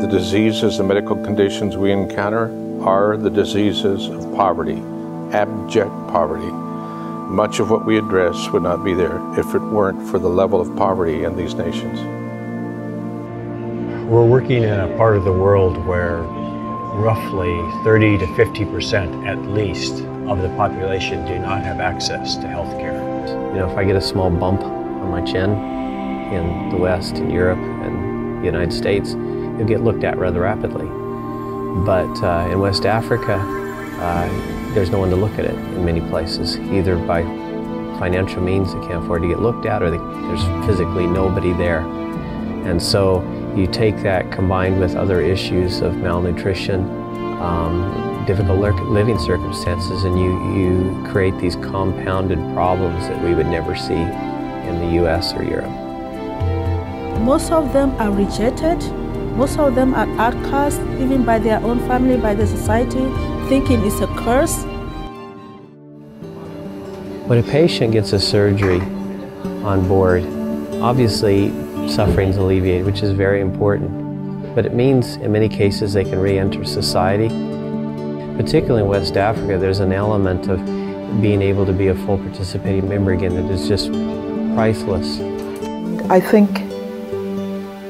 diseases and medical conditions we encounter are the diseases of poverty, abject poverty. Much of what we address would not be there if it weren't for the level of poverty in these nations. We're working in a part of the world where roughly 30 to 50% at least of the population do not have access to health care. You know, if I get a small bump on my chin in the West, in Europe, and the United States, you'll get looked at rather rapidly. But in West Africa, there's no one to look at it in many places, either by financial means they can't afford to get looked at, or there's physically nobody there. And so you take that combined with other issues of malnutrition, difficult living circumstances, and you create these compounded problems that we would never see in the US or Europe. Most of them are rejected. Most of them are outcast, even by their own family, by the society, thinking it's a curse. When a patient gets a surgery on board, obviously suffering's alleviated, which is very important. But it means in many cases they can re-enter society. Particularly in West Africa, there's an element of being able to be a full participating member again that is just priceless. I think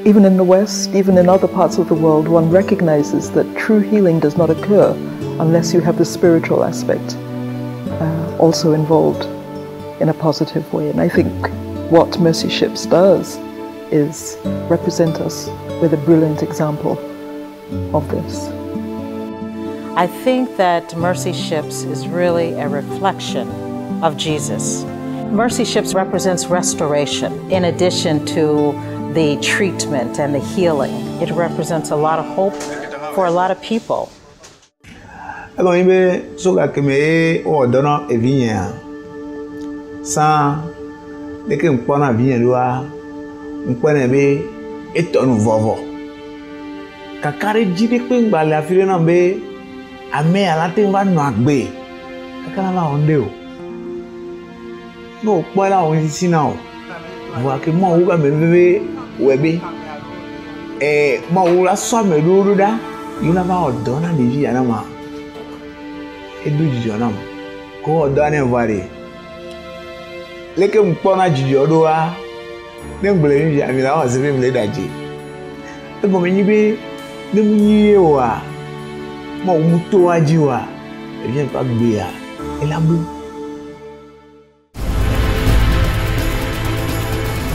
even in the West, even in other parts of the world, one recognizes that true healing does not occur unless you have the spiritual aspect also involved in a positive way. And I think what Mercy Ships does is represent us with a brilliant example of this. I think that Mercy Ships is really a reflection of Jesus. Mercy Ships represents restoration in addition to the treatment and the healing. It represents a lot of hope for a lot of people.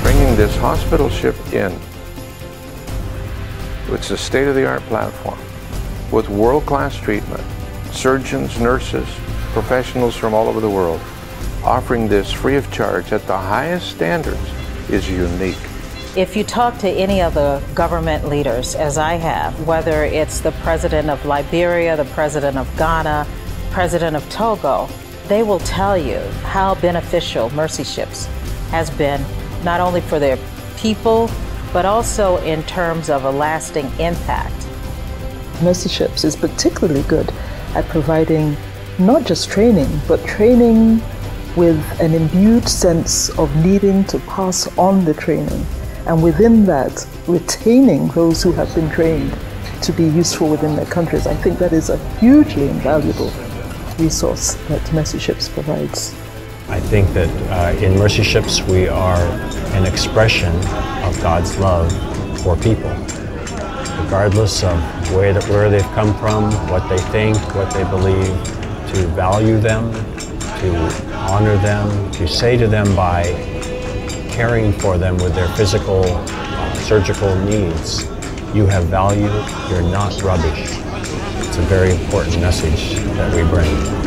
Bringing this hospital ship in, it's a state-of-the-art platform with world-class treatment, surgeons, nurses, professionals from all over the world, offering this free of charge at the highest standards is unique. If you talk to any of the government leaders, as I have, whether it's the president of Liberia, the president of Ghana, president of Togo, they will tell you how beneficial Mercy Ships has been, not only for their people, but also in terms of a lasting impact. Mercy Ships is particularly good at providing not just training, but training with an imbued sense of needing to pass on the training, and within that, retaining those who have been trained to be useful within their countries. I think that is a hugely invaluable resource that Mercy Ships provides. I think that in Mercy Ships we are an expression of God's love for people, regardless of where they've come from, what they think, what they believe, to value them, to honor them, to say to them by caring for them with their physical, surgical needs, you have value, you're not rubbish. It's a very important message that we bring.